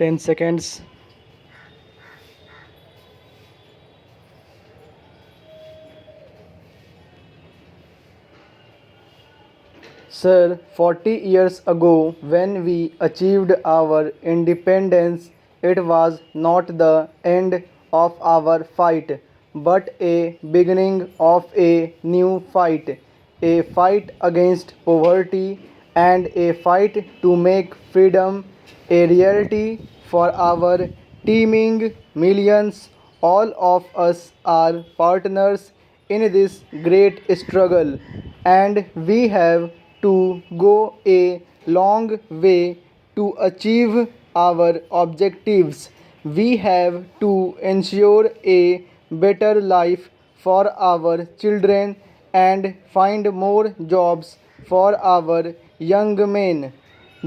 10 seconds. Sir, 40 years ago, when we achieved our independence, it was not the end of our fight, but a beginning of a new fight. A fight against poverty and a fight to make freedom a reality for our teeming millions. All of us are partners in this great struggle, and we have to go a long way to achieve our objectives. We have to ensure a better life for our children and find more jobs for our young men.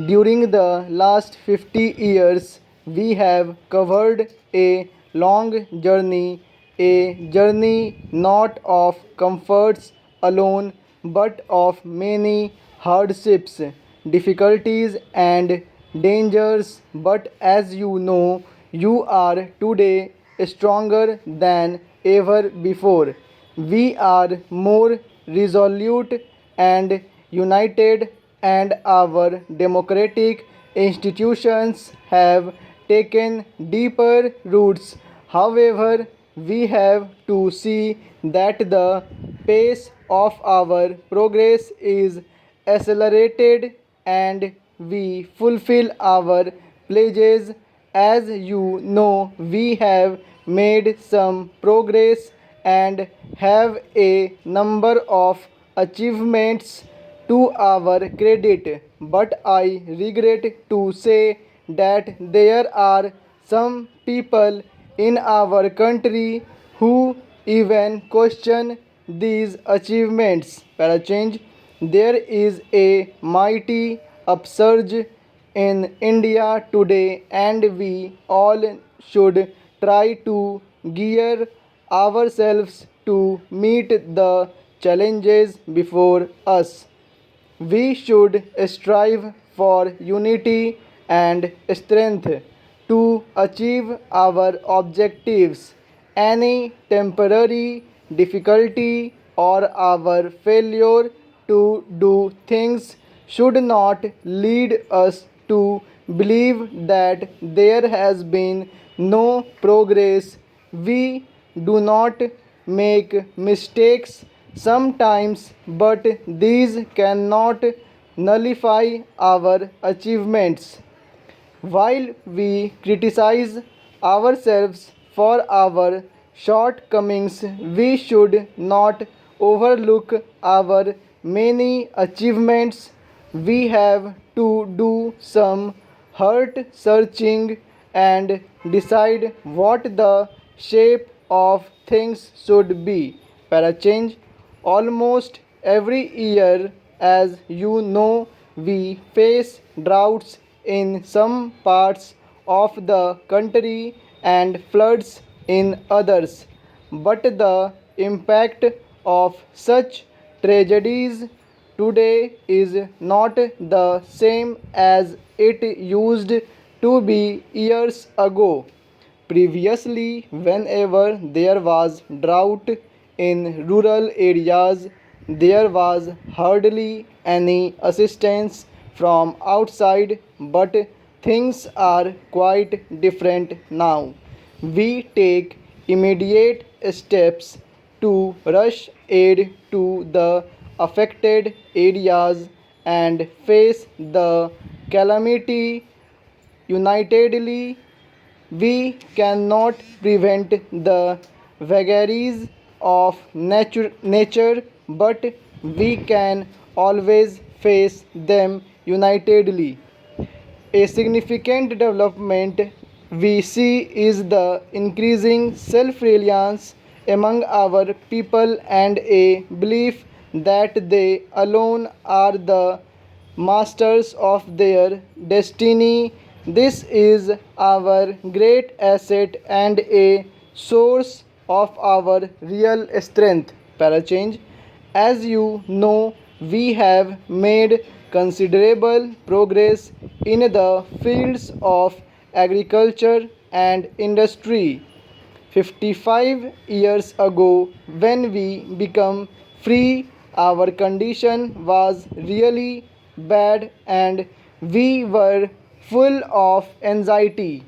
During the last 50 years, we have covered a long journey not of comforts alone, but of many hardships, difficulties, and dangers. But as you know, you are today stronger than ever before. We are more resolute and united, and our democratic institutions have taken deeper roots. However, we have to see that the pace of our progress is accelerated and we fulfill our pledges. As you know, we have made some progress and have a number of achievements to our credit, but I regret to say that there are some people in our country who even question these achievements. Para change, there is a mighty upsurge in India today, and we all should try to gear ourselves to meet the challenges before us. We should strive for unity and strength to achieve our objectives. Any temporary difficulty or our failure to do things should not lead us to believe that there has been no progress. We do not make mistakes sometimes, but these cannot nullify our achievements. While we criticize ourselves for our shortcomings, we should not overlook our many achievements. We have to do some heart searching and decide what the shape of things should be. Para change, almost every year, as you know, we face droughts in some parts of the country and floods in others. But the impact of such tragedies today is not the same as it used to be years ago. Previously, whenever there was drought in rural areas, there was hardly any assistance from outside, but things are quite different now. We take immediate steps to rush aid to the affected areas and face the calamity unitedly. We cannot prevent the vagaries of nature, but we can always face them unitedly. A significant development we see is the increasing self reliance among our people and a belief that they alone are the masters of their destiny. This is our great asset and a source of our real strength. Para change, as you know, we have made considerable progress in the fields of agriculture, and industry. 55 years ago, when we became free, our condition was really bad and we were full of anxiety.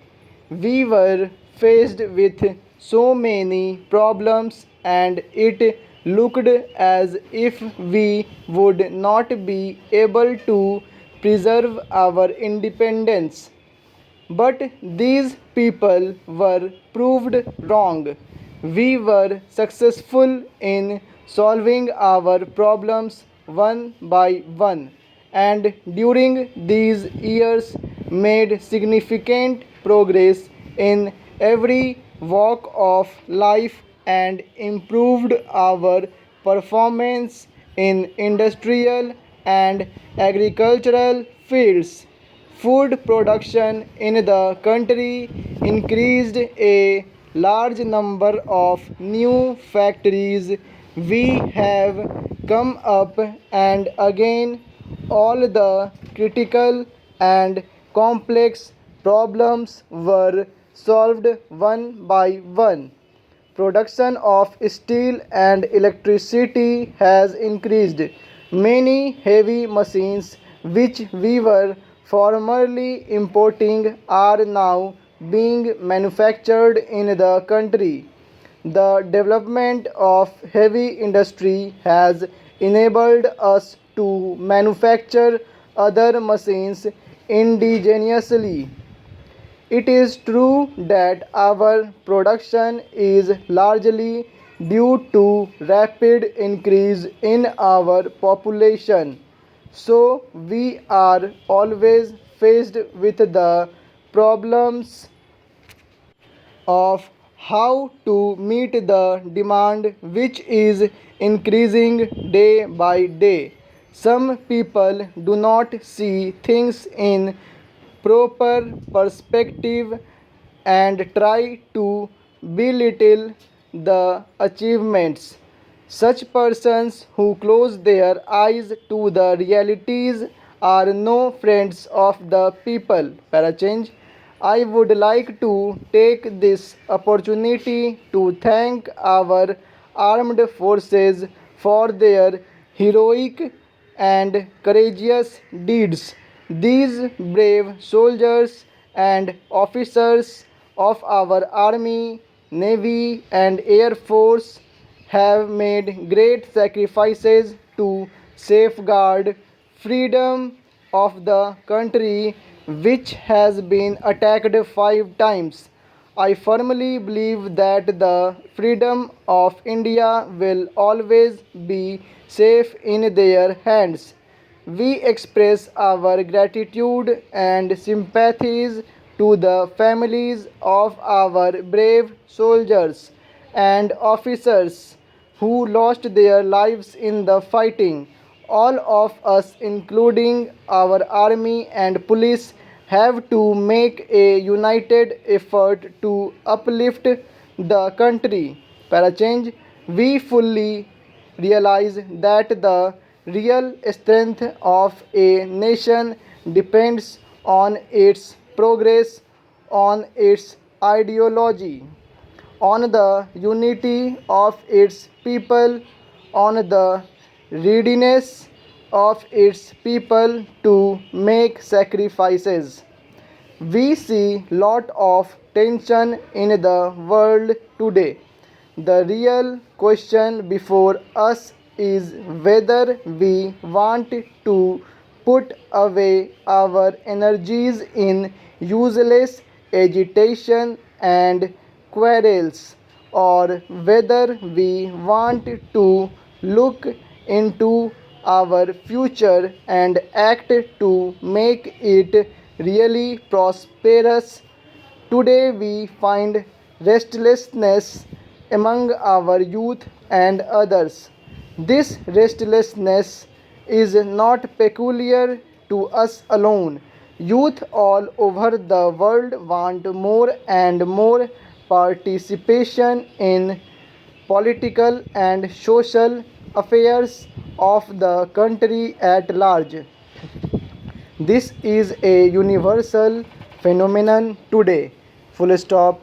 We were faced with so many problems, and it looked as if we would not be able to preserve our independence. But these people were proved wrong. We were successful in solving our problems one by one, and during these years made significant progress in every walk of life and improved our performance in industrial and agricultural fields. Food production in the country increased, a large number of new factories we have come up, and again all the critical and complex problems were solved one by one. Production of steel and electricity has increased. Many heavy machines which we were formerly importing are now being manufactured in the country. The development of heavy industry has enabled us to manufacture other machines indigenously. It is true that our production is largely due to rapid increase in our population. So we are always faced with the problems of how to meet the demand which is increasing day by day. Some people do not see things in proper perspective and try to belittle the achievements. Such persons who close their eyes to the realities are no friends of the people. Para change. I would like to take this opportunity to thank our armed forces for their heroic and courageous deeds. These brave soldiers and officers of our army, navy, and air force have made great sacrifices to safeguard freedom of the country which has been attacked 5 times. I firmly believe that the freedom of India will always be safe in their hands. We express our gratitude and sympathies to the families of our brave soldiers and officers who lost their lives in the fighting. All of us, including our army and police, have to make a united effort to uplift the country. Para change, we fully realize that the real strength of a nation depends on its progress, on its ideology, on the unity of its people, on the readiness of its people to make sacrifices. We see lot of tension in the world today. The real question before us is whether we want to put away our energies in useless agitation and quarrels, or whether we want to look into our future and act to make it really prosperous. Today we find restlessness among our youth and others. This restlessness is not peculiar to us alone. Youth all over the world want more and more participation in political and social affairs of the country at large. This is a universal phenomenon today. Full stop.